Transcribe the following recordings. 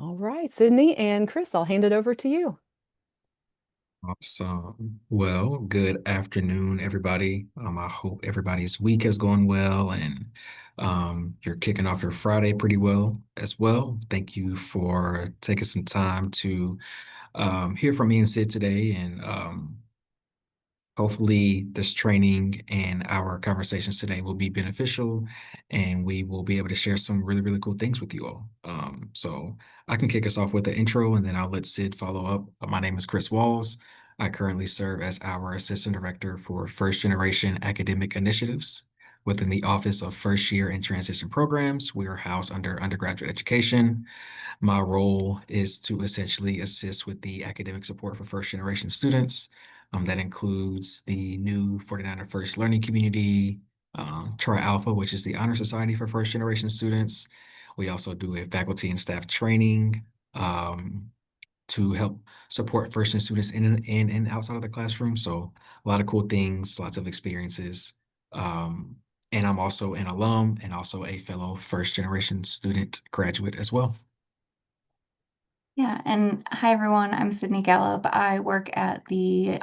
All right, Sydney and Chris, I'll hand it over to you. Awesome. Well, good afternoon, everybody. I hope everybody's week has gone well and you're kicking off your Friday pretty well as well. Thank you for taking some time to hear from me and Sid today. And hopefully, this training and our conversations today will be beneficial and we will be able to share some really, really cool things with you all. So I can kick us off with the intro and then I'll let Sid follow up. My name is Chris Walls. I currently serve as our Assistant Director for First Generation Academic Initiatives within the Office of First Year and Transition Programs. We are housed under undergraduate education. My role is to essentially assist with the academic support for first generation students. That includes the new 49er First Learning Community, Tri Alpha, which is the Honor Society for first generation students. We also do a faculty and staff training to help support first gen students in and outside of the classroom. So a lot of cool things, lots of experiences. Um, and I'm also an alum and also a fellow first generation student graduate as well. Yeah, and hi everyone, I'm Sydney Gallup. I work at the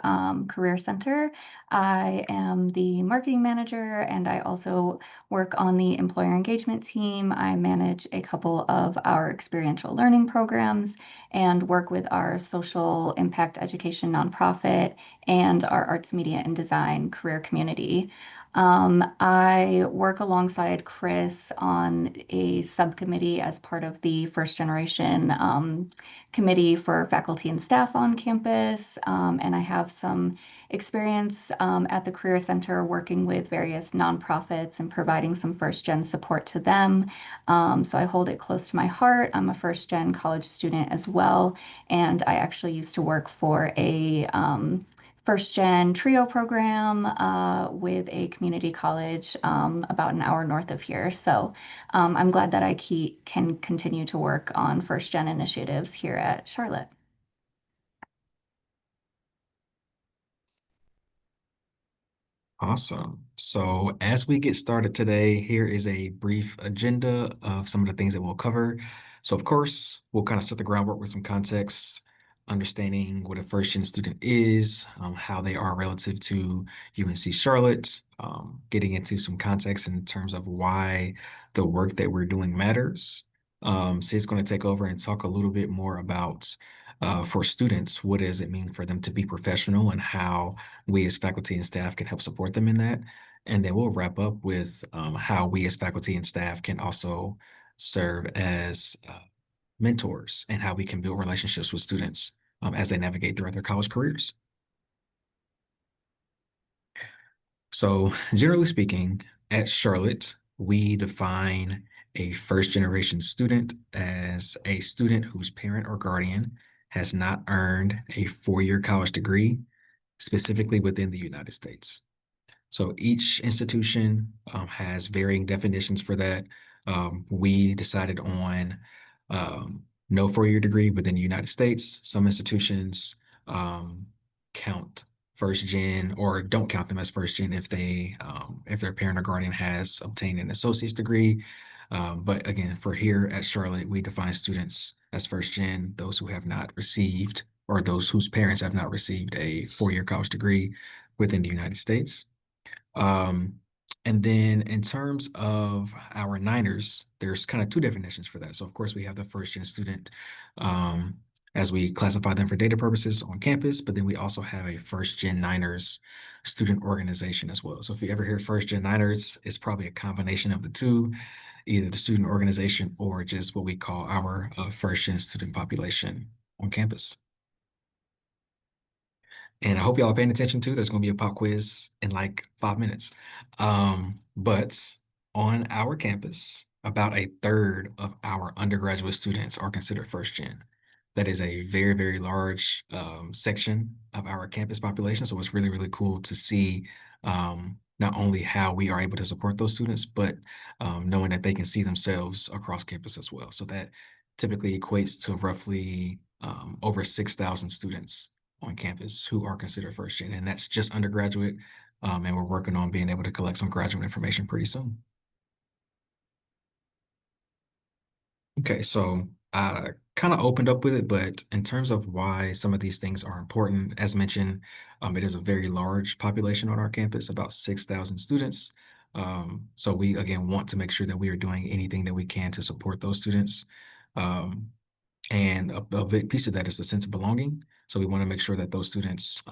Career Center. I am the marketing manager and I also work on the employer engagement team. I manage a couple of our experiential learning programs and work with our social impact education nonprofit and our arts, media, and design career community. I work alongside Chris on a subcommittee as part of the first generation committee for faculty and staff on campus. And I have some experience at the Career Center working with various nonprofits and providing some first gen support to them. So I hold it close to my heart. I'm a first gen college student as well. And I actually used to work for a first gen trio program with a community college about an hour north of here. So I'm glad that can continue to work on first gen initiatives here at Charlotte. Awesome. So, as we get started today, here is a brief agenda of some of the things that we'll cover. So, of course, we'll kind of set the groundwork with some context, understanding what a first-gen student is, how they are relative to UNC Charlotte, getting into some context in terms of why the work that we're doing matters. Sid's going to take over and talk a little bit more about, for students, what does it mean for them to be professional and how we as faculty and staff can help support them in that. And then we'll wrap up with how we as faculty and staff can also serve as mentors and how we can build relationships with students as they navigate throughout their college careers. So, generally speaking, at Charlotte, we define a first generation student as a student whose parent or guardian has not earned a 4-year college degree, specifically within the United States. So each institution has varying definitions for that. We decided on no 4-year degree within the United States. Some institutions count first gen or don't count them as first gen if their parent or guardian has obtained an associate's degree. But again, for here at Charlotte, we define students as first gen, those who have not received or those whose parents have not received a 4-year college degree within the United States. Um, and then in terms of our Niners, there's kind of two definitions for that. So of course we have the first gen student, um, as we classify them for data purposes on campus, but then we also have a first gen Niners student organization as well. So if you ever hear first gen Niners, it's probably a combination of the two, either the student organization or just what we call our first gen student population on campus. And I hope y'all are paying attention too. There's going to be a pop quiz in like 5 minutes. But on our campus, about a third of our undergraduate students are considered first gen. That is a very, very large section of our campus population. So it's really, really cool to see not only how we are able to support those students, but knowing that they can see themselves across campus as well. So that typically equates to roughly over 6,000 students on campus who are considered first gen, and that's just undergraduate. And we're working on being able to collect some graduate information pretty soon. Okay, so I kind kind of opened up with it, but in terms of why some of these things are important, as mentioned, it is a very large population on our campus, about 6,000 students. So we, again, want to make sure that we are doing anything that we can to support those students. Um, and a big piece of that is the sense of belonging. So we want to make sure that those students,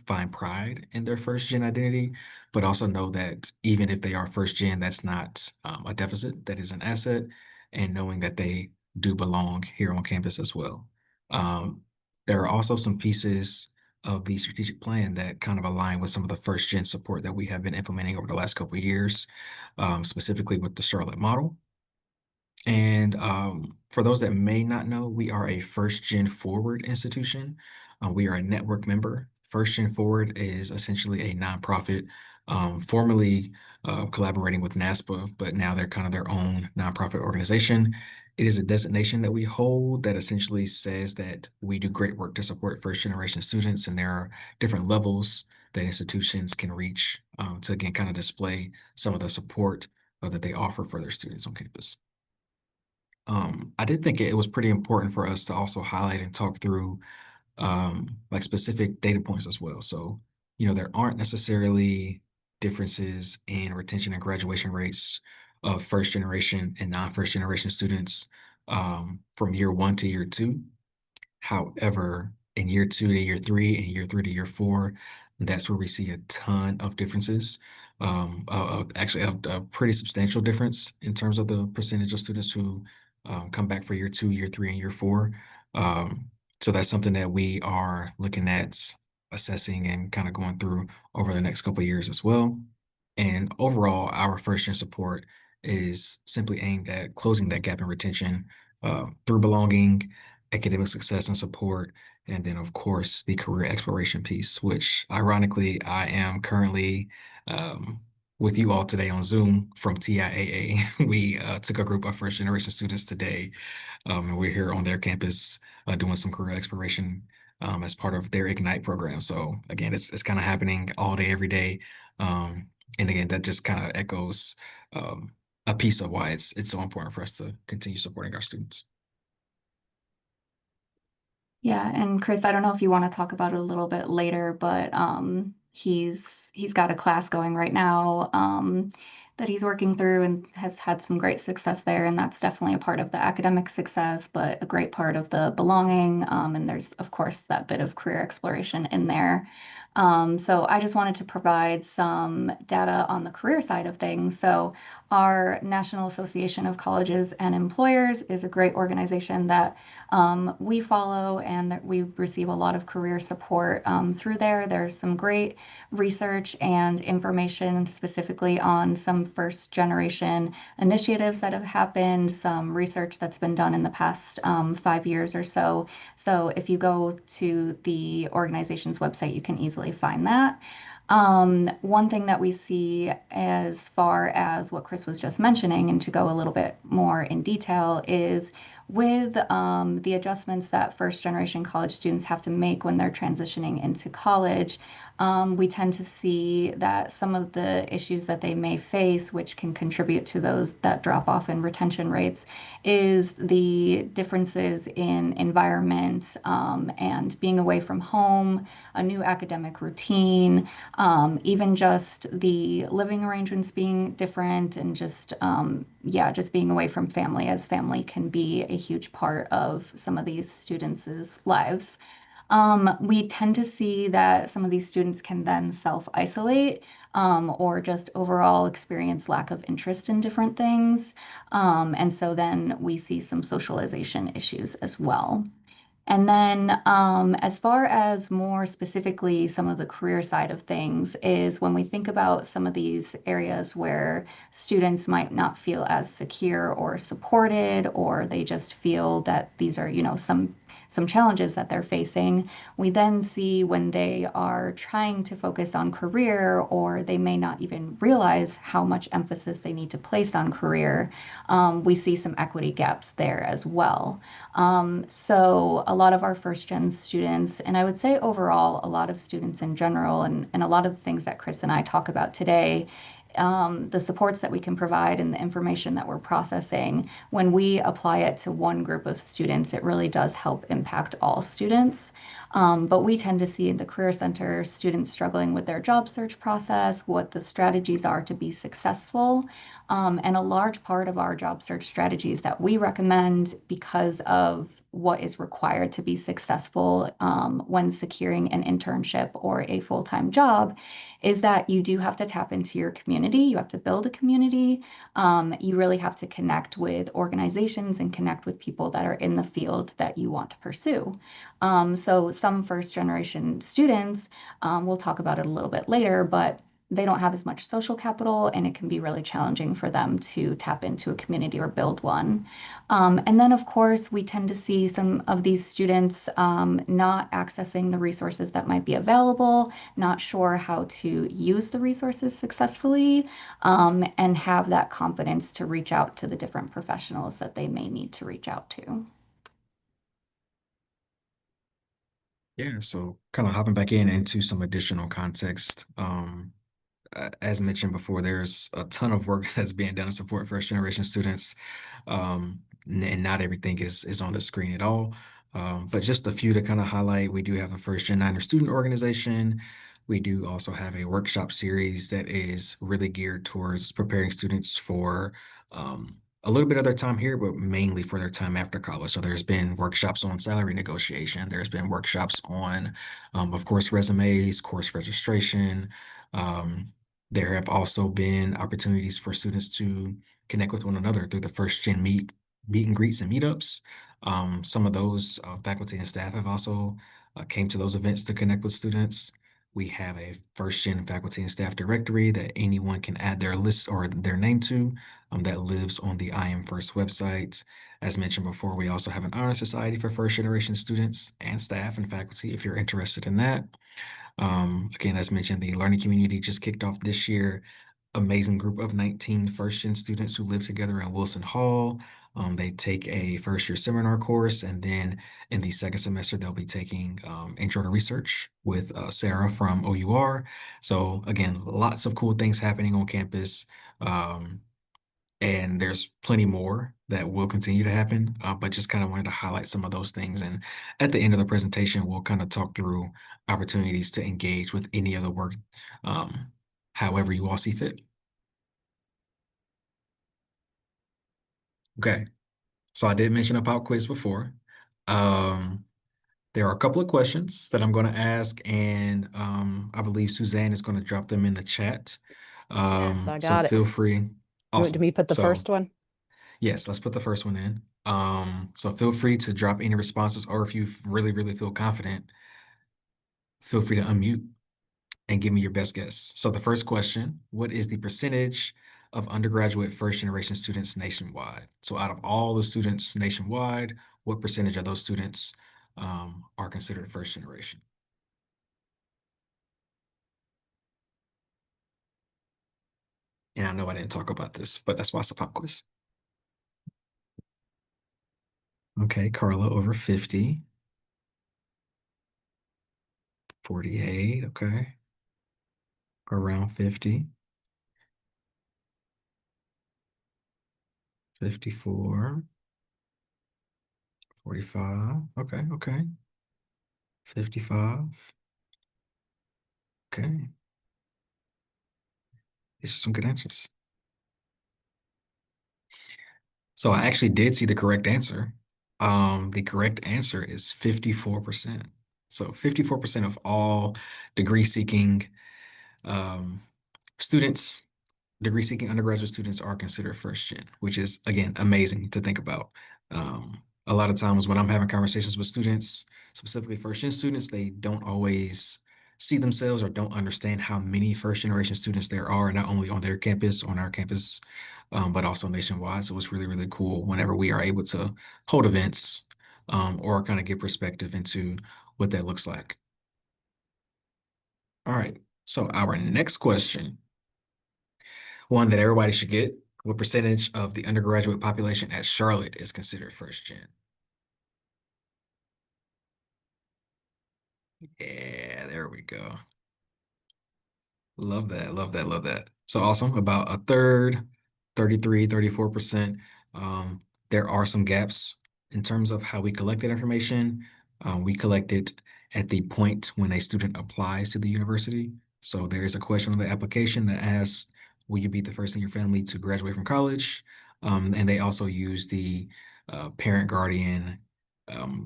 find pride in their first gen identity, but also know that even if they are first gen, that's not a deficit, that is an asset, and knowing that they do belong here on campus as well. Um, there are also some pieces of the strategic plan that kind of align with some of the first gen support that we have been implementing over the last couple of years, specifically with the Charlotte model. And for those that may not know, we are a First Gen Forward institution. We are a network member. First Gen Forward is essentially a nonprofit, formerly collaborating with NASPA, but now they're kind of their own nonprofit organization. It is a designation that we hold that essentially says that we do great work to support first generation students, and there are different levels that institutions can reach to again kind of display some of the support that they offer for their students on campus. I did think it was pretty important for us to also highlight and talk through like specific data points as well. So, there aren't necessarily differences in retention and graduation rates of first generation and non-first generation students from year one to year two. However, in year two to year three and year three to year four, that's where we see a ton of differences. Actually, a pretty substantial difference in terms of the percentage of students who come back for year two, year three, and year four. So that's something that we are looking at assessing and kind of going through over the next couple of years as well. And overall, our first year support is simply aimed at closing that gap in retention through belonging, academic success and support, and then of course the career exploration piece, which ironically I am currently um, with you all today on Zoom from TIAA. We took a group of first generation students today, and we're here on their campus doing some career exploration as part of their Ignite program. So again, it's kind of happening all day, every day. Um, and again, that just kind of echoes a piece of why it's so important for us to continue supporting our students. Yeah, and Chris, I don't know if you want to talk about it a little bit later, but he's got a class going right now that he's working through and has had some great success there, and that's definitely a part of the academic success, but a great part of the belonging. And there's of course that bit of career exploration in there. So I just wanted to provide some data on the career side of things. So our National Association of Colleges and Employers is a great organization that we follow, and that we receive a lot of career support through there. There's some great research and information specifically on some first generation initiatives that have happened, some research that's been done in the past 5 years or so. So if you go to the organization's website, you can easily find that. One thing that we see as far as what Chris was just mentioning, and to go a little bit more in detail, is with the adjustments that first generation college students have to make when they're transitioning into college, we tend to see that some of the issues that they may face, which can contribute to those that drop off in retention rates, is the differences in environment and being away from home, a new academic routine, even just the living arrangements being different, and just yeah, just being away from family, as family can be a huge part of some of these students' lives. We tend to see that some of these students can then self-isolate or just overall experience lack of interest in different things. And so then we see some socialization issues as well. And then, as far as more specifically, some of the career side of things is when we think about some of these areas where students might not feel as secure or supported, or they just feel that these are, some challenges that they're facing. We then see when they are trying to focus on career, or they may not even realize how much emphasis they need to place on career, we see some equity gaps there as well. So a lot of our first gen students, and I would say overall, a lot of students in general, and a lot of the things that Chris and I talk about today, the supports that we can provide and the information that we're processing, when we apply it to one group of students, it really does help impact all students. But we tend to see in the Career Center students struggling with their job search process, what the strategies are to be successful. And a large part of our job search strategies that we recommend, because of what is required to be successful when securing an internship or a full-time job, is that you do have to tap into your community. You have to build a community. You really have to connect with organizations and connect with people that are in the field that you want to pursue. So some first generation students, we'll talk about it a little bit later, but they don't have as much social capital, and it can be really challenging for them to tap into a community or build one. And then, of course, we tend to see some of these students not accessing the resources that might be available, not sure how to use the resources successfully, and have that confidence to reach out to the different professionals that they may need to reach out to. Yeah, so kind of hopping back in into some additional context. As mentioned before, there's a ton of work that's being done to support first generation students. And not everything is on the screen at all. But just a few to kind of highlight. We do have a First Gen Niner student organization. We do also have a workshop series that is really geared towards preparing students for a little bit of their time here, but mainly for their time after college. So there's been workshops on salary negotiation. There's been workshops on, of course, resumes, course registration. Um, there have also been opportunities for students to connect with one another through the First Gen meet and greets and meetups. Some of those faculty and staff have also came to those events to connect with students. We have a First Gen faculty and staff directory that anyone can add their list or their name to, that lives on the I Am First website. As mentioned before, we also have an honor society for first generation students and staff and faculty if you're interested in that. Again, as mentioned, the learning community just kicked off this year. Amazing group of 19 first-gen students who live together in Wilson Hall. They take a first-year seminar course, and then in the second semester, they'll be taking Intro to Research with Sarah from OUR. So again, lots of cool things happening on campus. Um, and there's plenty more that will continue to happen, but just kind of wanted to highlight some of those things. And at the end of the presentation, we'll kind of talk through opportunities to engage with any of the work, however you all see fit. Okay, so I did mention a pop quiz before. Um, there are a couple of questions that I'm going to ask, and I believe Suzanne is going to drop them in the chat. Yes, I So got it. feel free. You want Awesome. me to put the So first one? yes, let's put the first one in. So feel free to drop any responses, or if you really, really feel confident, feel free to unmute and give me your best guess. So the first question, what is the percentage of undergraduate first generation students nationwide? So out of all the students nationwide, what percentage of those students are considered first generation? And I know I didn't talk about this, but that's why it's a pop quiz. Okay, Carla over 50. 48, okay. Around 50. 54. 45. Okay, okay. 55. Okay. These are some good answers. So I actually did see the correct answer. The correct answer is 54%. So 54% of all degree seeking um, students, degree seeking undergraduate students are considered first gen, which is again amazing to think about. A lot of times when I'm having conversations with students, specifically first gen students, they don't always see themselves or don't understand how many first generation students there are, not only on their campus, on our campus, but also nationwide. So it's really, really cool whenever we are able to hold events or kind of get perspective into what that looks like. All right. So our next question, one that everybody should get, what percentage of the undergraduate population at Charlotte is considered first gen? Yeah, there we go. Love that, love that, love that. So awesome. About a third, 33, 34%. Um, there are some gaps in terms of how we collect that information. We collect it at the point when a student applies to the university. So there is a question on the application that asks, will you be the first in your family to graduate from college? And they also use the parent guardian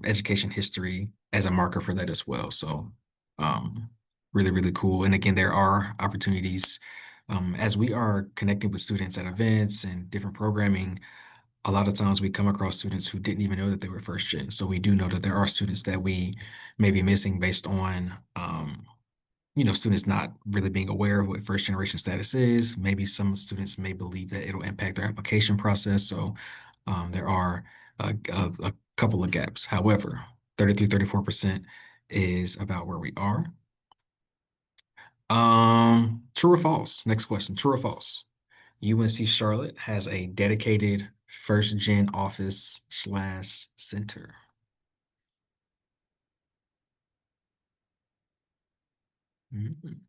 education history as a marker for that as well. So um, really, really cool. And again, there are opportunities as we are connecting with students at events and different programming. A lot of times we come across students who didn't even know that they were first gen. So we do know that there are students that we may be missing based on, students not really being aware of what first generation status is. Maybe some students may believe that it'll impact their application process. So there are a couple of gaps. However, 33, 34% is about where we are. True or false? Next question. True or false? UNC Charlotte has a dedicated first gen office slash center. Mhm.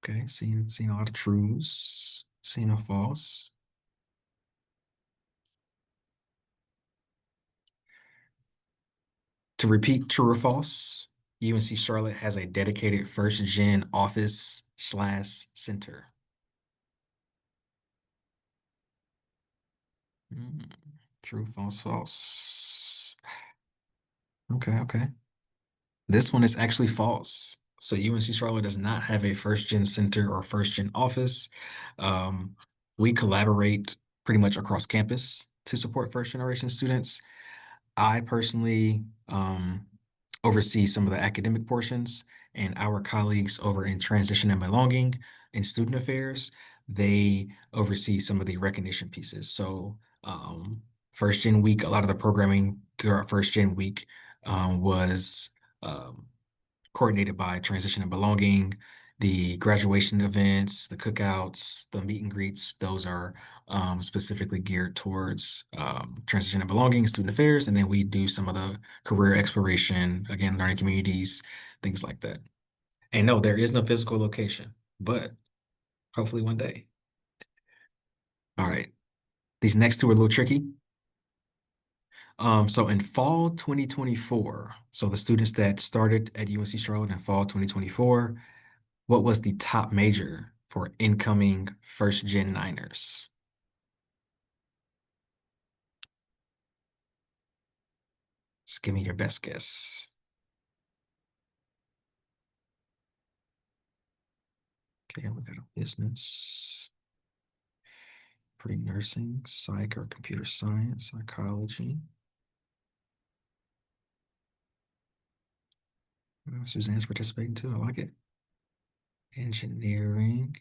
Okay, seen a lot of trues, seen a false. To repeat, true or false? UNC Charlotte has a dedicated first gen office slash center. Mm, True, false, false. Okay, okay. This one is actually false. So UNC Charlotte does not have a first gen center or first gen office. Um, we collaborate pretty much across campus to support first generation students. I personally oversee some of the academic portions, and our colleagues over in transition and belonging and student affairs, they oversee some of the recognition pieces. So first gen week, a lot of the programming throughout first gen week was um, coordinated by Transition and Belonging. The graduation events, the cookouts, the meet and greets, those are specifically geared towards transition and belonging, student affairs, and then we do some of the career exploration, again, learning communities, things like that. And no, there is no physical location, but hopefully one day. All right. These next two are a little tricky. So in fall 2024, so the students that started at UNC Charlotte in fall 2024, what was the top major for incoming first gen Niners? Just give me your best guess. Okay, we got a business, pre-nursing, psych or computer science, psychology. Suzanne's participating too. I like it. Engineering.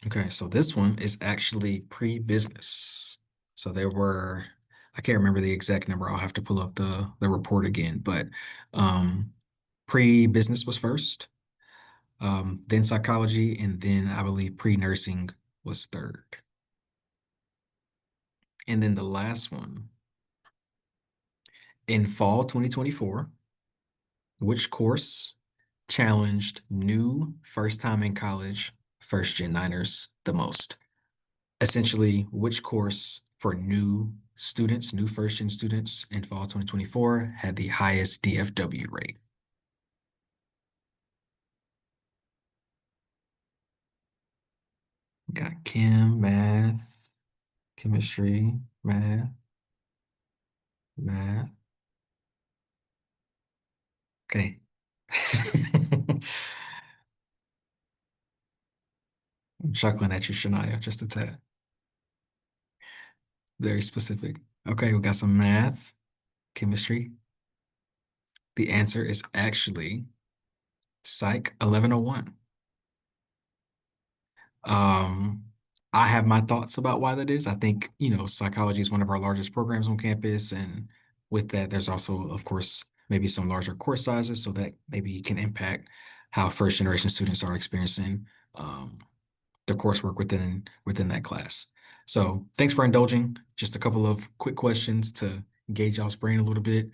Okay, so this one is actually pre-business. So there were, I can't remember the exact number. I'll have to pull up the report again, but pre-business was first, then psychology, and then I believe pre-nursing was third. And then the last one, in fall 2024, which course challenged new first time in college first gen Niners the most? Essentially, which course for new students, new first gen students in fall 2024 had the highest DFW rate? Got chem, math, chemistry, math. Okay. I'm chuckling at you, Shania, just a tad. Very specific. Okay, we got some math, chemistry. The answer is actually Psych 1101. Um, I have my thoughts about why that is. I think, psychology is one of our largest programs on campus. And with that, there's also, of course, maybe some larger course sizes, so that maybe can impact how first generation students are experiencing the coursework within that class. So thanks for indulging. Just a couple of quick questions to gauge y'all's brain a little bit.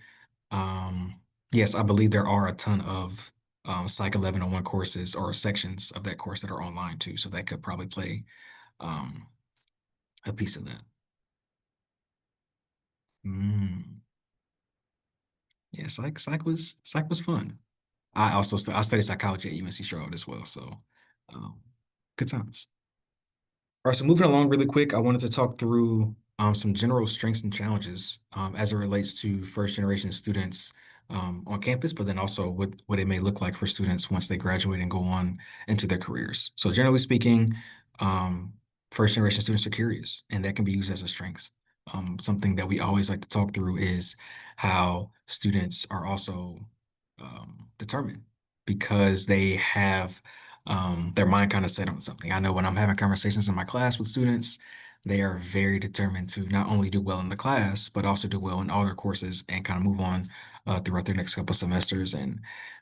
Um, yes, I believe there are a ton of Psych 1101 courses or sections of that course that are online too, so that could probably play um, a piece of that. Mm. Yeah, psych was fun. I studied psychology at UNC Charlotte as well, so um, good times. All right, so moving along really quick, I wanted to talk through some general strengths and challenges as it relates to first generation students on campus, but then also what it may look like for students once they graduate and go on into their careers. So generally speaking, um, first generation students are curious, and that can be used as a strength. Something that we always like to talk through is how students are also determined because they have their mind kind of set on something. I know when I'm having conversations in my class with students, they are very determined to not only do well in the class, but also do well in all their courses and kind of move on throughout their next couple semesters. And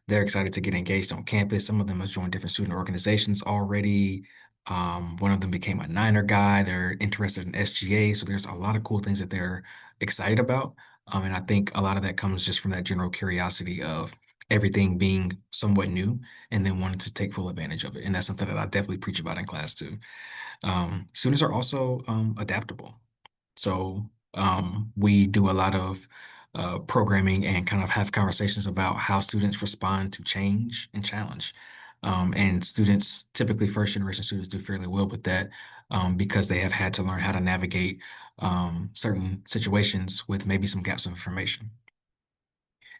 they're excited to get engaged on campus. Some of them have joined different student organizations already. One of them became a Niner guy. They're interested in SGA. So there's a lot of cool things that they're excited about. And I think a lot of that comes just from that general curiosity of everything being somewhat new and then wanting to take full advantage of it. And that's something that I definitely preach about in class too. Students are also adaptable. So we do a lot of programming and kind of have conversations about how students respond to change and challenge. And students, typically first generation students, do fairly well with that because they have had to learn how to navigate certain situations with maybe some gaps of information.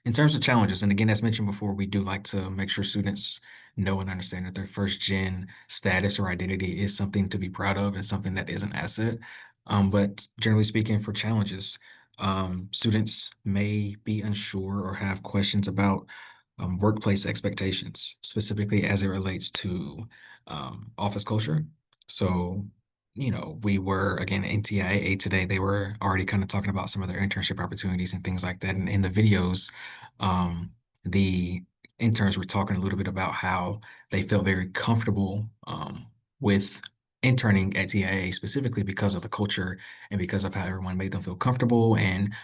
In terms of challenges, and again, as mentioned before, we do like to make sure students know and understand that their first gen status or identity is something to be proud of and something that is an asset. But generally speaking, for challenges, students may be unsure or have questions about workplace expectations, specifically as it relates to office culture. So, we were again in TIAA today. They were already kind of talking about some of their internship opportunities and things like that. And in the videos, the interns were talking a little bit about how they felt very comfortable with interning at TIA specifically because of the culture and because of how everyone made them feel comfortable. And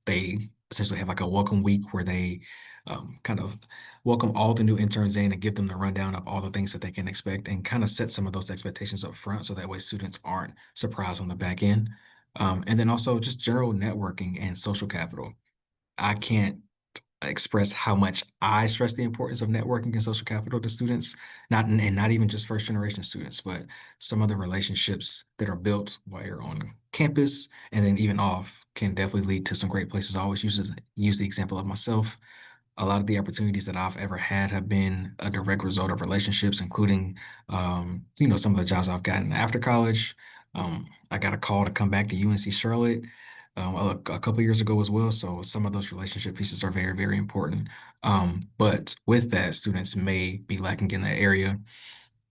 they essentially have like a welcome week where they kind of welcome all the new interns in and give them the rundown of all the things that they can expect and kind of set some of those expectations up front so that way students aren't surprised on the back end. And then also just general networking and social capital. I can't express how much I stress the importance of networking and social capital to students, not even just first generation students, but some of the relationships that are built while you're on campus and then even off can definitely lead to some great places. I always use the example of myself. A lot of the opportunities that I've ever had have been a direct result of relationships, including, some of the jobs I've gotten after college. I got a call to come back to UNC Charlotte a couple years ago as well. So some of those relationship pieces are very, very important. But with that, students may be lacking in that area.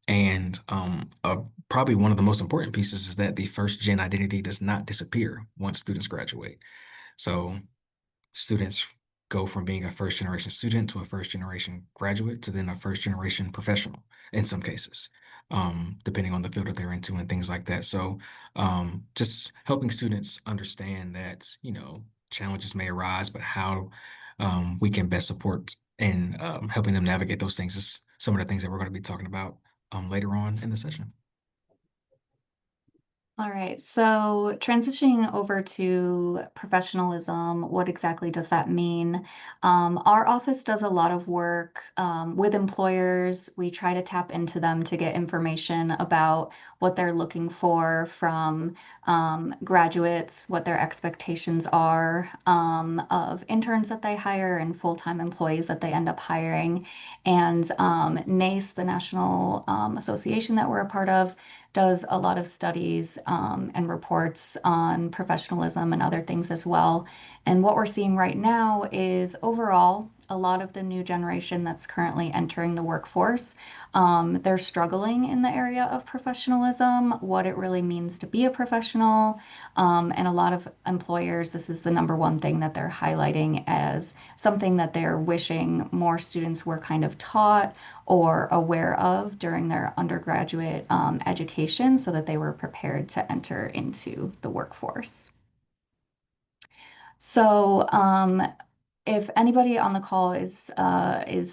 And probably one of the most important pieces is that the first gen identity does not disappear once students graduate. So students go from being a first generation student to a first generation graduate to then a first generation professional in some cases, depending on the field that they're into and things like that. So just helping students understand that, challenges may arise, but how we can best support and helping them navigate those things is some of the things that we're going to be talking about later on in the session. All right, so transitioning over to professionalism, what exactly does that mean? Our office does a lot of work with employers. We try to tap into them to get information about what they're looking for from graduates, what their expectations are of interns that they hire and full-time employees that they end up hiring. And NACE, the National Association that we're a part of, does a lot of studies and reports on professionalism and other things as well. And what we're seeing right now is overall, a lot of the new generation that's currently entering the workforce, they're struggling in the area of professionalism, what it really means to be a professional. And a lot of employers, this is the number one thing that they're highlighting as something that they're wishing more students were kind of taught or aware of during their undergraduate education education so that they were prepared to enter into the workforce. So if anybody on the call is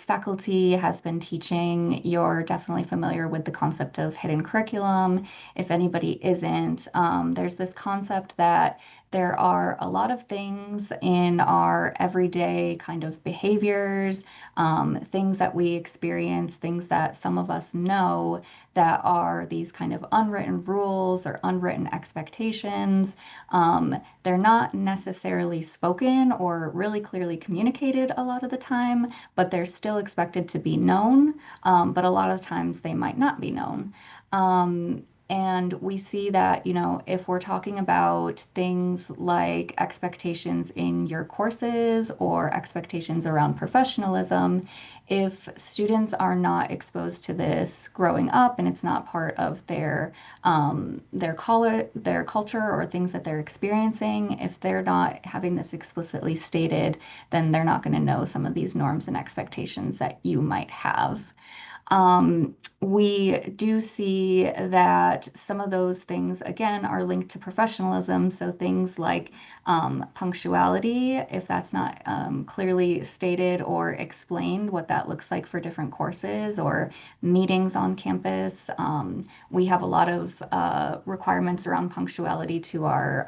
faculty, has been teaching, you're definitely familiar with the concept of hidden curriculum. If anybody isn't, there's this concept that there are a lot of things in our everyday kind of behaviors, things that we experience, things that some of us know that are these kind of unwritten rules or unwritten expectations. They're not necessarily spoken or really clearly communicated a lot of the time, but they're still expected to be known. But a lot of times they might not be known. And we see that, you know, if we're talking about things like expectations in your courses or expectations around professionalism, if students are not exposed to this growing up and it's not part of their culture or things that they're experiencing, if they're not having this explicitly stated, then they're not going to know some of these norms and expectations that you might have. We do see that some of those things, again, are linked to professionalism. So things like punctuality, if that's not clearly stated or explained what that looks like for different courses or meetings on campus. We have a lot of requirements around punctuality to our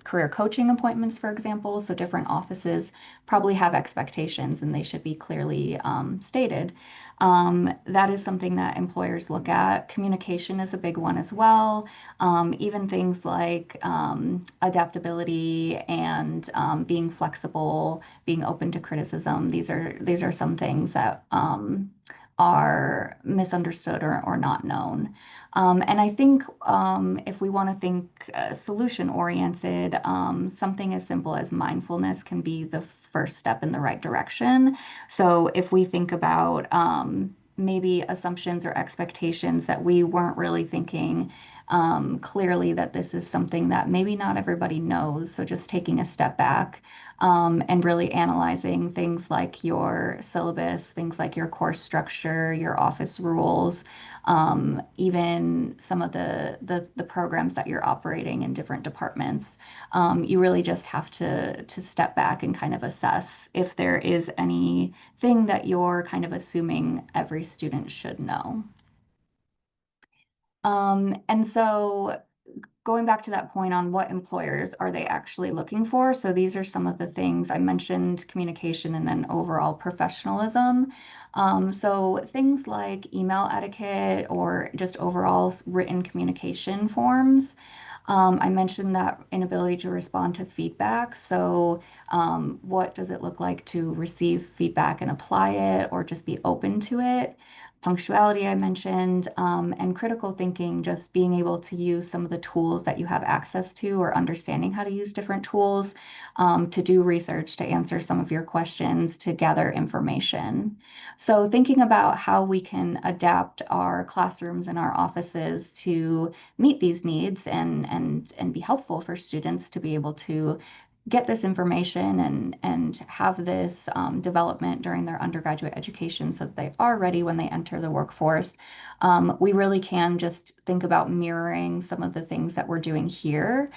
career coaching appointments, for example. So different offices probably have expectations and they should be clearly stated. That is something that employers look at. Communication is a big one as well. Even things like adaptability and being flexible, being open to criticism. These are some things that are misunderstood or not known. And I think if we want to think solution oriented, something as simple as mindfulness can be the first step in the right direction. So if we think about maybe assumptions or expectations that we weren't really thinking clearly that this is something that maybe not everybody knows. So just taking a step back and really analyzing things like your syllabus, things like your course structure, your office rules, even some of the programs that you're operating in different departments. You really just have to step back and kind of assess if there is anything that you're kind of assuming every student should know. And so going back to that point on what employers are they actually looking for. So these are some of the things I mentioned: communication and then overall professionalism. So things like email etiquette or just overall written communication forms. I mentioned that inability to respond to feedback. So what does it look like to receive feedback and apply it or just be open to it? Punctuality, I mentioned, and critical thinking, just being able to use some of the tools that you have access to or understanding how to use different tools to do research, to answer some of your questions, to gather information. So thinking about how we can adapt our classrooms and our offices to meet these needs and be helpful for students to be able to get this information and have this development during their undergraduate education so that they are ready when they enter the workforce. We really can just think about mirroring some of the things that we're doing here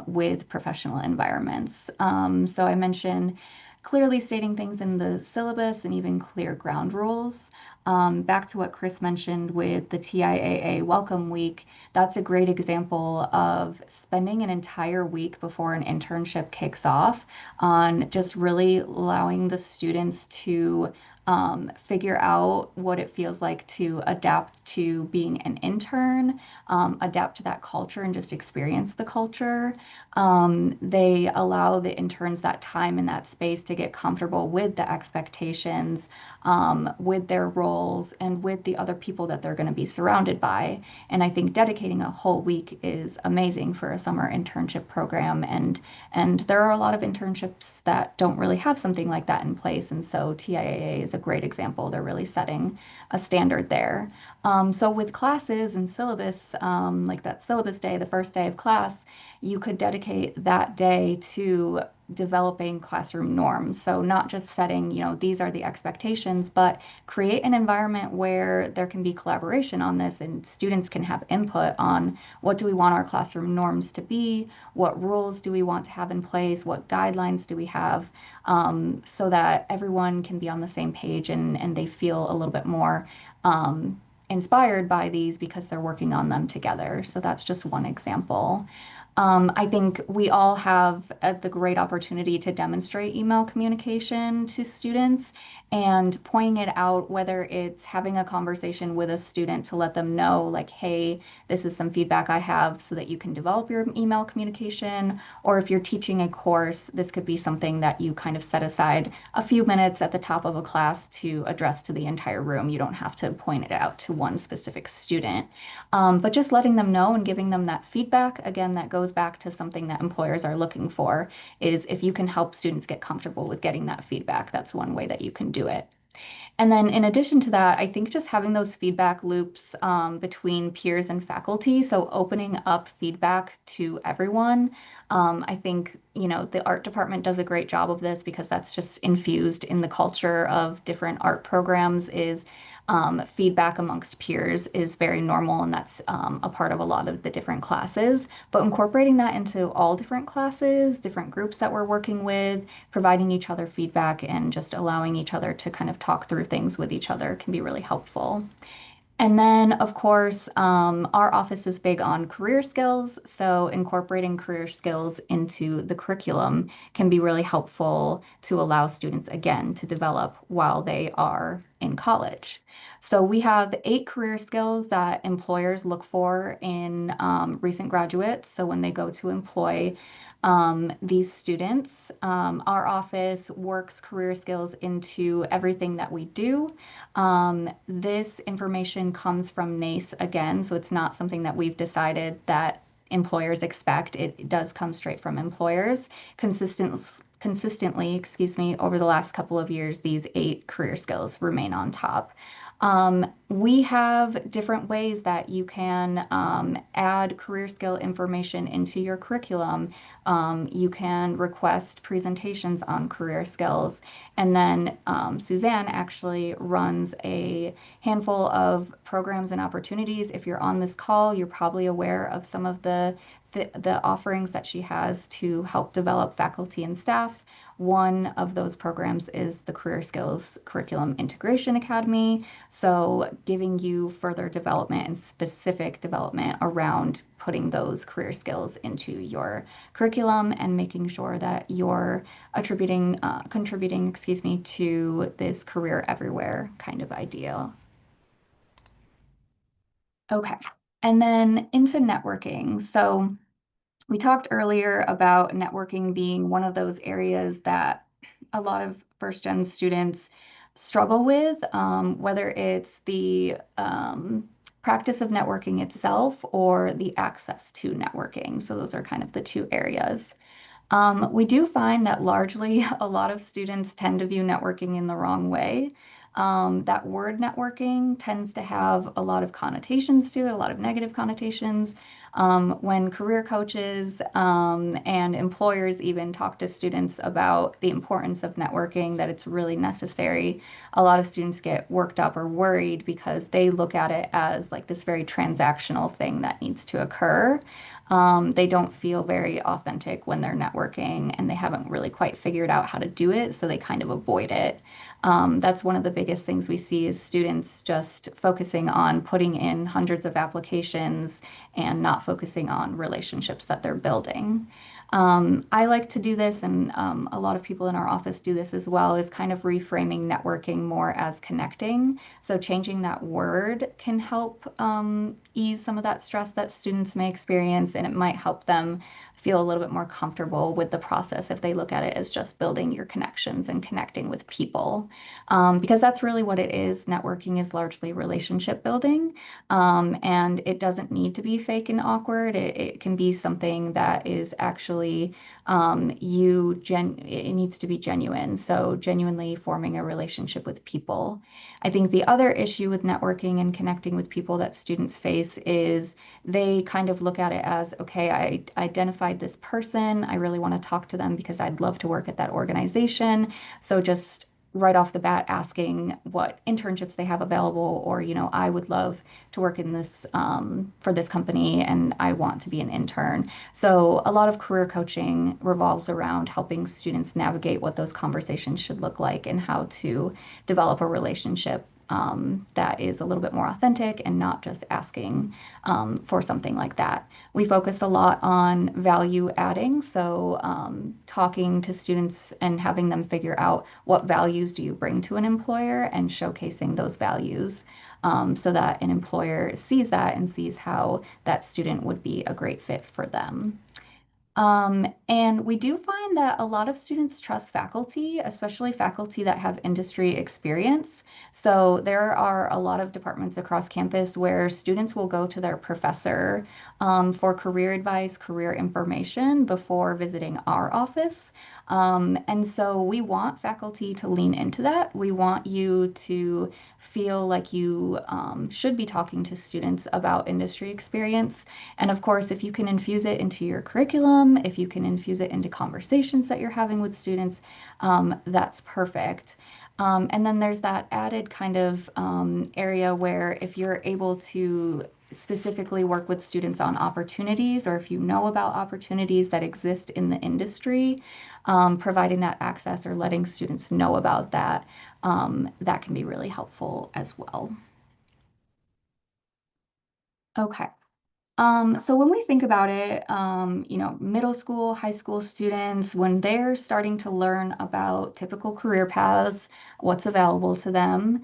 with professional environments. So I mentioned clearly stating things in the syllabus and even clear ground rules. Back to what Chris mentioned with the TIAA Welcome Week, that's a great example of spending an entire week before an internship kicks off on just really allowing the students to figure out what it feels like to adapt to being an intern, adapt to that culture and just experience the culture. They allow the interns that time and that space to get comfortable with the expectations, with their roles, and with the other people that they're going to be surrounded by. And I think dedicating a whole week is amazing for a summer internship program. And there are a lot of internships that don't really have something like that in place. And so TIAA is a great example. They're really setting a standard there. So with classes and syllabus, like that syllabus day, the first day of class, you could dedicate that day to developing classroom norms. So not just setting, these are the expectations, but create an environment where there can be collaboration on this and students can have input on what do we want our classroom norms to be, what rules do we want to have in place, what guidelines do we have, so that everyone can be on the same page and they feel a little bit more inspired by these because they're working on them together. So that's just one example. I think we all have the great opportunity to demonstrate email communication to students and pointing it out, whether it's having a conversation with a student to let them know, like, hey, this is some feedback I have so that you can develop your email communication. Or if you're teaching a course, this could be something that you kind of set aside a few minutes at the top of a class to address to the entire room. You don't have to point it out to one specific student. But just letting them know and giving them that feedback, again, that goes back to something that employers are looking for, is if you can help students get comfortable with getting that feedback, that's one way that you can do it. And then in addition to that, I think just having those feedback loops between peers and faculty, so opening up feedback to everyone. I think, the art department does a great job of this because that's just infused in the culture of different art programs is feedback amongst peers is very normal, and that's a part of a lot of the different classes. But incorporating that into all different classes, different groups that we're working with, providing each other feedback and just allowing each other to kind of talk through things with each other can be really helpful. And then, of course, our office is big on career skills. So incorporating career skills into the curriculum can be really helpful to allow students, again, to develop while they are in college. So we have 8 career skills that employers look for in recent graduates. So when they go to employ these students, our office works career skills into everything that we do. This information comes from NACE again, so it's not something that we've decided that employers expect. It does come straight from employers. Consistently, over the last couple of years, these 8 career skills remain on top. We have different ways that you can add career skill information into your curriculum. You can request presentations on career skills. And then Suzanne actually runs a handful of programs and opportunities. If you're on this call, you're probably aware of some of the offerings that she has to help develop faculty and staff. One of those programs is the Career Skills Curriculum Integration Academy. So giving you further development and specific development around putting those career skills into your curriculum and making sure that you're contributing, to this career everywhere kind of idea. Okay, and then into networking. So we talked earlier about networking being one of those areas that a lot of first-gen students struggle with, whether it's the practice of networking itself or the access to networking. So those are kind of the 2 areas. We do find that largely a lot of students tend to view networking in the wrong way. That word networking tends to have a lot of connotations to it, a lot of negative connotations. When career coaches and employers even talk to students about the importance of networking, that it's really necessary, a lot of students get worked up or worried because they look at it as like this very transactional thing that needs to occur. They don't feel very authentic when they're networking and they haven't really quite figured out how to do it, so they kind of avoid it. That's one of the biggest things we see is students just focusing on putting in hundreds of applications and not focusing on relationships that they're building. I like to do this, and a lot of people in our office do this as well, is kind of reframing networking more as connecting. So changing that word can help ease some of that stress that students may experience, and it might help them feel a little bit more comfortable with the process if they look at it as just building your connections and connecting with people. Because that's really what it is. Networking is largely relationship building, and it doesn't need to be fake and awkward. It can be something that is actually actually it needs to be genuine. So genuinely forming a relationship with people. I think the other issue with networking and connecting with people that students face is they kind of look at it as, okay, I identified this person. I really want to talk to them because I'd love to work at that organization. So just right off the bat asking what internships they have available, or, I would love to work in this for this company and I want to be an intern. So a lot of career coaching revolves around helping students navigate what those conversations should look like and how to develop a relationship that is a little bit more authentic and not just asking for something like that. We focus a lot on value adding, so talking to students and having them figure out what values do you bring to an employer and showcasing those values so that an employer sees that and sees how that student would be a great fit for them. And we do find that a lot of students trust faculty, especially faculty that have industry experience. So there are a lot of departments across campus where students will go to their professor for career advice, career information before visiting our office. And so we want faculty to lean into that. We want you to feel like you should be talking to students about industry experience. And of course, if you can infuse it into your curriculum, if you can infuse it into conversations that you're having with students, that's perfect. And then there's that added kind of area where if you're able to specifically work with students on opportunities, or if you know about opportunities that exist in the industry, providing that access or letting students know about that, that can be really helpful as well. Okay. So when we think about it, middle school, high school students, when they're starting to learn about typical career paths, what's available to them,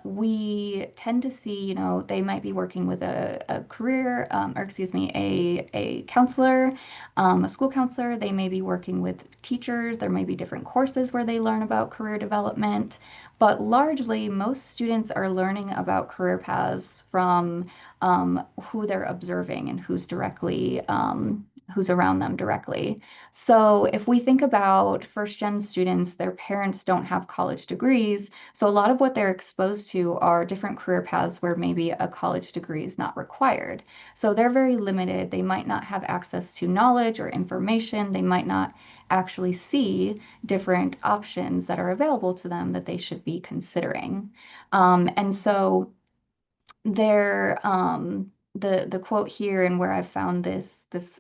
we tend to see, they might be working with a career, or excuse me, a counselor, a school counselor. They may be working with teachers. There may be different courses where they learn about career development, but largely most students are learning about career paths from who they're observing and who's around them directly. So if we think about first gen students, their parents don't have college degrees. So a lot of what they're exposed to are different career paths where maybe a college degree is not required. So they're very limited. They might not have access to knowledge or information. They might not actually see different options that are available to them that they should be considering. And so there the quote here and where I found this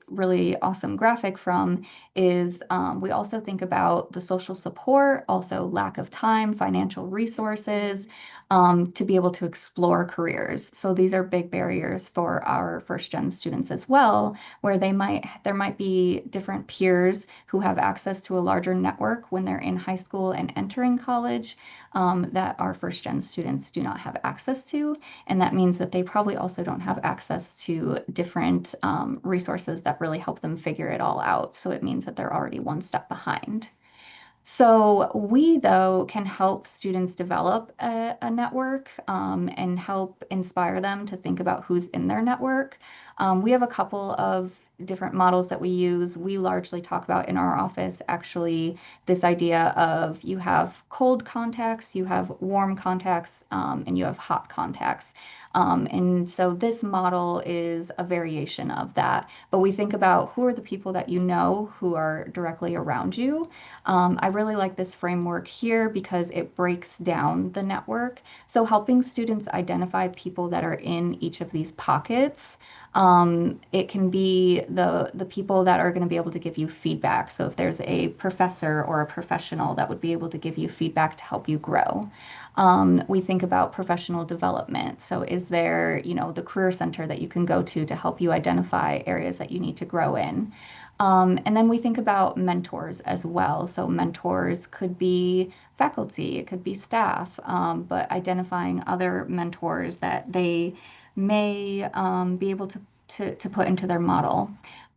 really awesome graphic from is we also think about the social support, also lack of time, financial resources to be able to explore careers. So these are big barriers for our first gen students as well, where there might be different peers who have access to a larger network when they're in high school and entering college that our first gen students do not have access to. And that means that they probably also don't have access to different resources that really help them figure it all out. So it means that they're already one step behind. So we, though, can help students develop a network and help inspire them to think about who's in their network. We have a couple of different models that we use. We largely talk about in our office, actually, this idea of you have cold contacts, you have warm contacts, and you have hot contacts. And so this model is a variation of that. But we think about who are the people that you know who are directly around you. I really like this framework here because it breaks down the network. So helping students identify people that are in each of these pockets. It can be the people that are going to be able to give you feedback. So if there's a professor or a professional that would be able to give you feedback to help you grow. We think about professional development. So is there, the career center that you can go to help you identify areas that you need to grow in? And then we think about mentors as well. So mentors could be faculty, it could be staff, but identifying other mentors that they may be able to put into their model.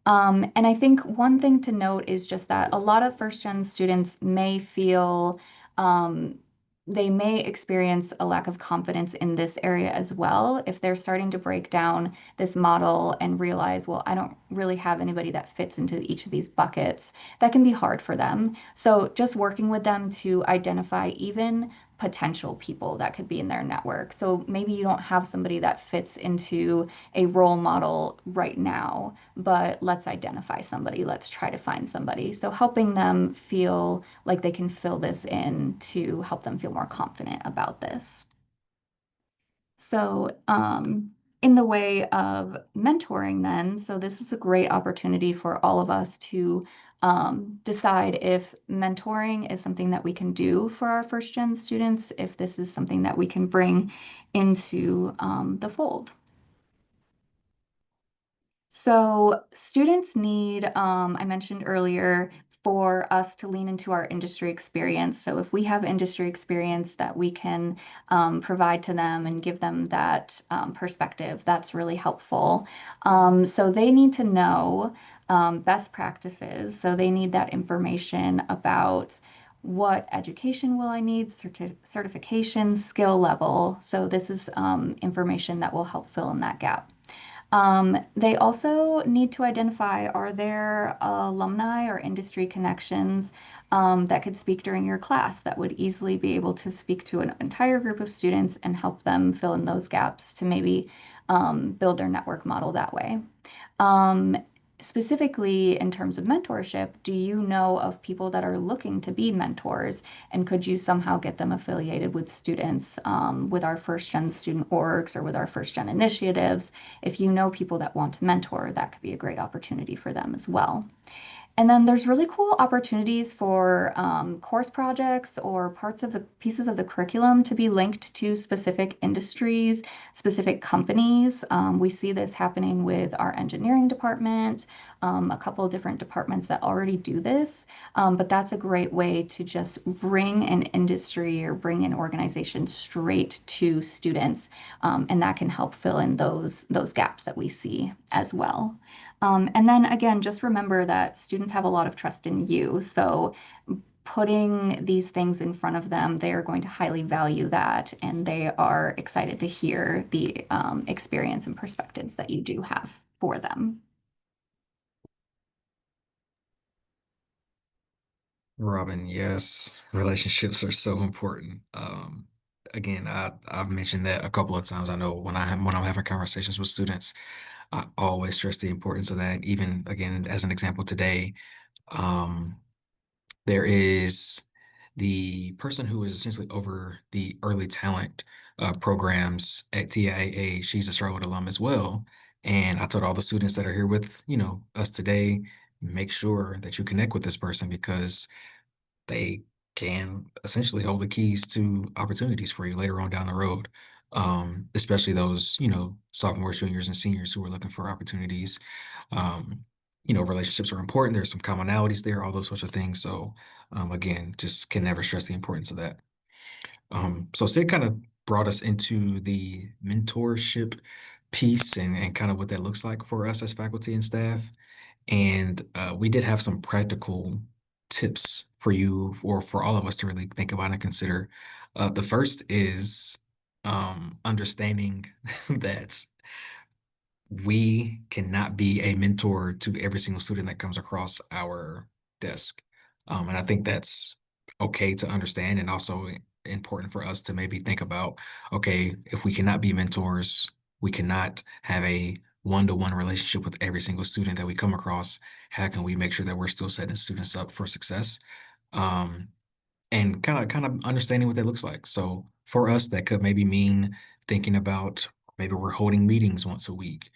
And I think one thing to note is just that a lot of first gen students may feel they may experience a lack of confidence in this area as well if they're starting to break down this model and realize, well, I don't really have anybody that fits into each of these buckets, that can be hard for them. So just working with them to identify even potential people that could be in their network. So maybe you don't have somebody that fits into a role model right now, but let's identify somebody. Let's try to find somebody. So helping them feel like they can fill this in to help them feel more confident about this. So, in the way of mentoring, then, so this is a great opportunity for all of us to decide if mentoring is something that we can do for our first gen students, if this is something that we can bring into the fold. So students need, I mentioned earlier, for us to lean into our industry experience. So if we have industry experience that we can provide to them and give them that perspective, that's really helpful. So they need to know best practices. So they need that information about what education will I need, certification, skill level. So this is information that will help fill in that gap. They also need to identify, are there alumni or industry connections that could speak during your class that would easily be able to speak to an entire group of students and help them fill in those gaps to maybe build their network model that way. Um, Specifically in terms of mentorship, do you know of people that are looking to be mentors? And could you somehow get them affiliated with students with our first gen student orgs or with our first gen initiatives? If you know people that want to mentor, that could be a great opportunity for them as well. And then there's really cool opportunities for course projects or parts of the pieces of the curriculum to be linked to specific industries, specific companies. We see this happening with our engineering department, a couple of different departments that already do this. But that's a great way to just bring an industry or bring an organization straight to students. And that can help fill in those gaps that we see as well. And then again, just remember that students have a lot of trust in you. So putting these things in front of them, they are going to highly value that, and they are excited to hear the experience and perspectives that you do have for them. Robin, yes, relationships are so important. Again, I've mentioned that a couple of times. I know when I'm having conversations with students, I always stress the importance of that. Even again, as an example today, um, there is the person who is essentially over the early talent programs at TIAA. She's a Charlotte alum as well. And I told all the students that are here with, us today, make sure that you connect with this person because they can essentially hold the keys to opportunities for you later on down the road. Especially those, sophomores, juniors, and seniors who are looking for opportunities. Um, Relationships are important. There's some commonalities there, all those sorts of things. So, again, just can never stress the importance of that. So Sid kind of brought us into the mentorship piece and kind of what that looks like for us as faculty and staff. And we did have some practical tips for you or for all of us to really think about and consider. The first is understanding that we cannot be a mentor to every single student that comes across our desk. And I think that's okay to understand and also important for us to maybe think about, okay, if we cannot be mentors, we cannot have a one-to-one relationship with every single student that we come across. How can we make sure that we're still setting students up for success? Um, and kind of understanding what that looks like. So for us, that could maybe mean thinking about maybe we're holding meetings once a week.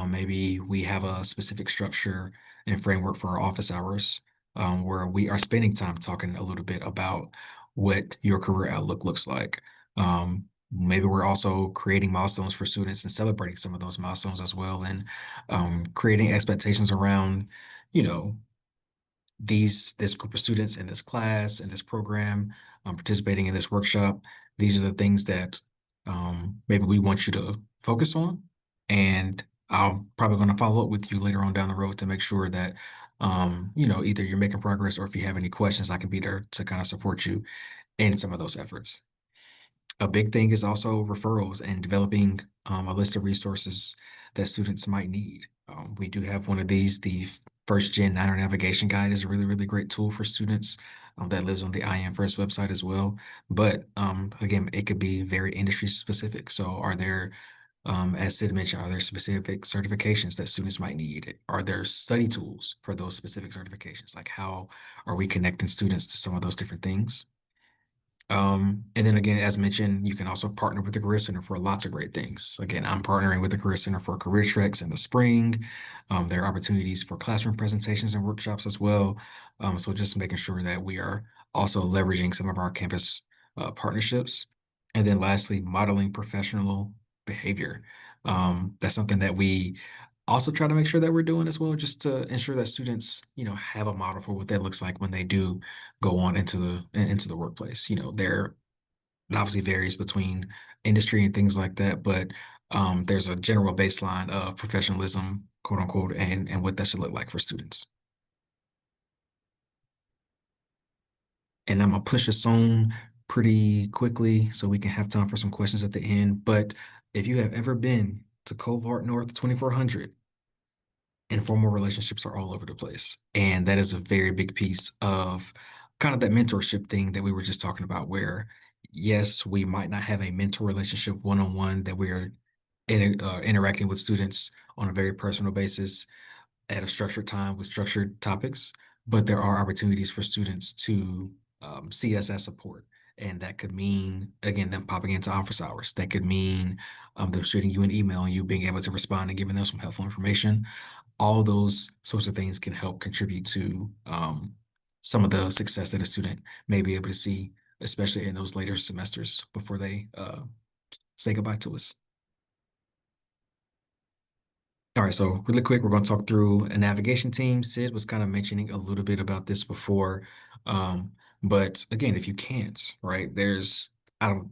Maybe we have a specific structure and framework for our office hours, where we are spending time talking a little bit about what your career outlook looks like. Maybe we're also creating milestones for students and celebrating some of those milestones as well, and creating expectations around, you know, this group of students in this class in this program participating in this workshop. These are the things that maybe we want you to focus on, and I'm probably going to follow up with you later on down the road to make sure that either you're making progress, or if you have any questions, I can be there to kind of support you in some of those efforts. A big thing is also referrals and developing a list of resources that students might need. We do have one of these. The First Gen Niner Navigation Guide is a really, really great tool for students that lives on the I Am First website as well. But again, it could be very industry specific. So are there, as Sid mentioned, are there specific certifications that students might need? Are there study tools for those specific certifications? Like how are we connecting students to some of those different things? And then again, as mentioned, you can also partner with the Career Center for lots of great things. Again, I'm partnering with the Career Center for career treks in the spring. There are opportunities for classroom presentations and workshops as well. So just making sure that we are also leveraging some of our campus partnerships. And then lastly, modeling professional behavior. That's something that we also try to make sure that we're doing as well, just to ensure that students, have a model for what that looks like when they do go on into the workplace. There it obviously varies between industry and things like that, but there's a general baseline of professionalism, quote unquote, and what that should look like for students. And I'm gonna push us on pretty quickly so we can have time for some questions at the end. But if you have ever been to Covart North 2400, informal relationships are all over the place. And that is a very big piece of kind of that mentorship thing that we were just talking about, where yes, we might not have a mentor relationship one-on-one that we're interacting with students on a very personal basis at a structured time with structured topics, but there are opportunities for students to see us as support. And that could mean, again, them popping into office hours. That could mean them shooting you an email and you being able to respond and giving them some helpful information. All those sorts of things can help contribute to some of the success that a student may be able to see, especially in those later semesters before they say goodbye to us. All right, so really quick, we're going to talk through a navigation team. Sid was kind of mentioning a little bit about this before. But again, if you can't, right, I don't,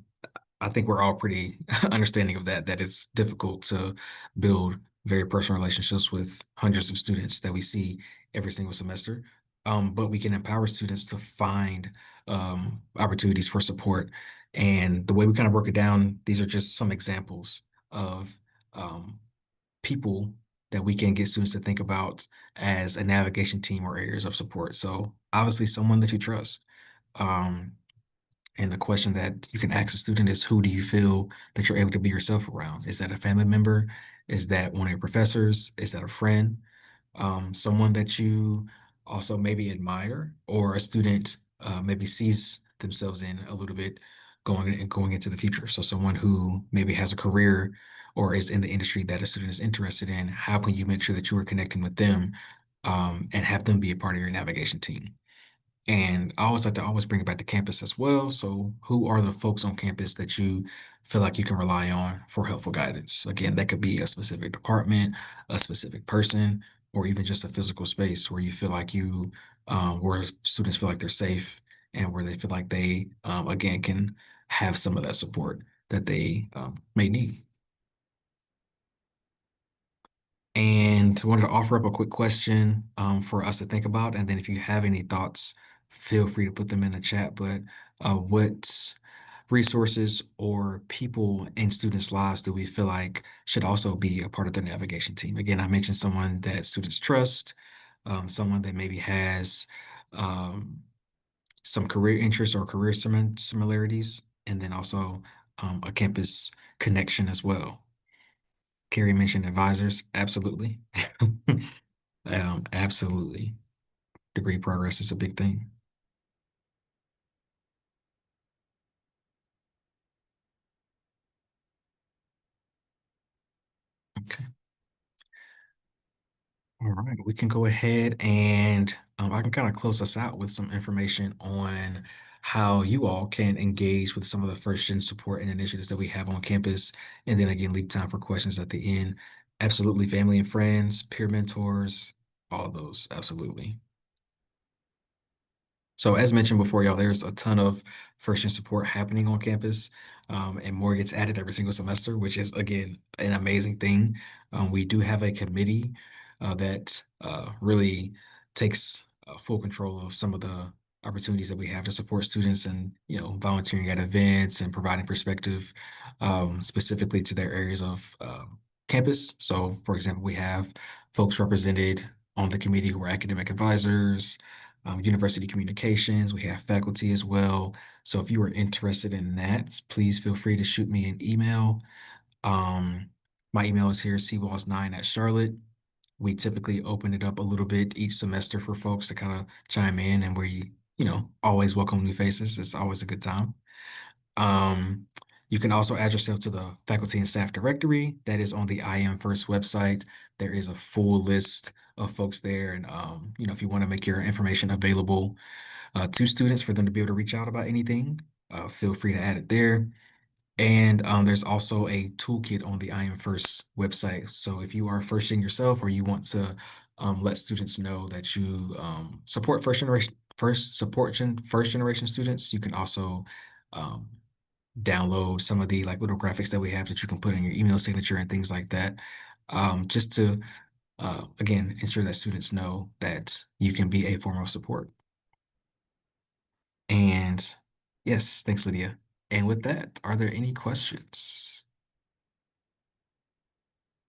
I think we're all pretty understanding of that it's difficult to build very personal relationships with hundreds of students that we see every single semester. But we can empower students to find opportunities for support. And the way we kind of work it down, these are just some examples of um, people that we can get students to think about as a navigation team or areas of support. So obviously someone that you trust. Um, and the question that you can ask a student is, who do you feel that you're able to be yourself around? Is that a family member? Is that one of your professors? Is that a friend? Someone that you also maybe admire, or a student maybe sees themselves in a little bit going into the future. So someone who maybe has a career or is in the industry that a student is interested in, how can you make sure that you are connecting with them and have them be a part of your navigation team? And I always like to always bring it back to campus as well. So who are the folks on campus that you feel like you can rely on for helpful guidance? Again, that could be a specific department, a specific person, or even just a physical space where you feel like where students feel like they're safe and where they feel like they, again, can have some of that support that they may need. And I wanted to offer up a quick question for us to think about. And then if you have any thoughts, feel free to put them in the chat. But what resources or people in students' lives do we feel like should also be a part of the navigation team? Again, I mentioned someone that students trust, someone that maybe has some career interests or career similarities, and then also a campus connection as well. Carrie mentioned advisors. Absolutely. Absolutely. Degree progress is a big thing. Okay. All right. We can go ahead and I can kind of close us out with some information on how you all can engage with some of the first gen support and initiatives that we have on campus. And then again, leave time for questions at the end. Absolutely. Family and friends, peer mentors, all of those. Absolutely. So as mentioned before, y'all, there's a ton of first-year support happening on campus, and more gets added every single semester, which is, again, an amazing thing. We do have a committee that really takes full control of some of the opportunities that we have to support students and, volunteering at events and providing perspective specifically to their areas of campus. So, for example, we have folks represented on the committee who are academic advisors, university communications. We have faculty as well. So if you are interested in that, please feel free to shoot me an email. My email is here, cwalls9@Charlotte. We typically open it up a little bit each semester for folks to kind of chime in, and always welcome new faces. It's always a good time. You can also add yourself to the faculty and staff directory that is on the I Am First website. There is a full list of folks there. And, if you want to make your information available to students for them to be able to reach out about anything, feel free to add it there. And there's also a toolkit on the I Am First website. So if you are first gen yourself or you want to let students know that you support first generation students, you can also um, download some of the like little graphics that we have that you can put in your email signature and things like that. Just to again ensure that students know that you can be a form of support. And yes, thanks, Lydia. And with that, are there any questions?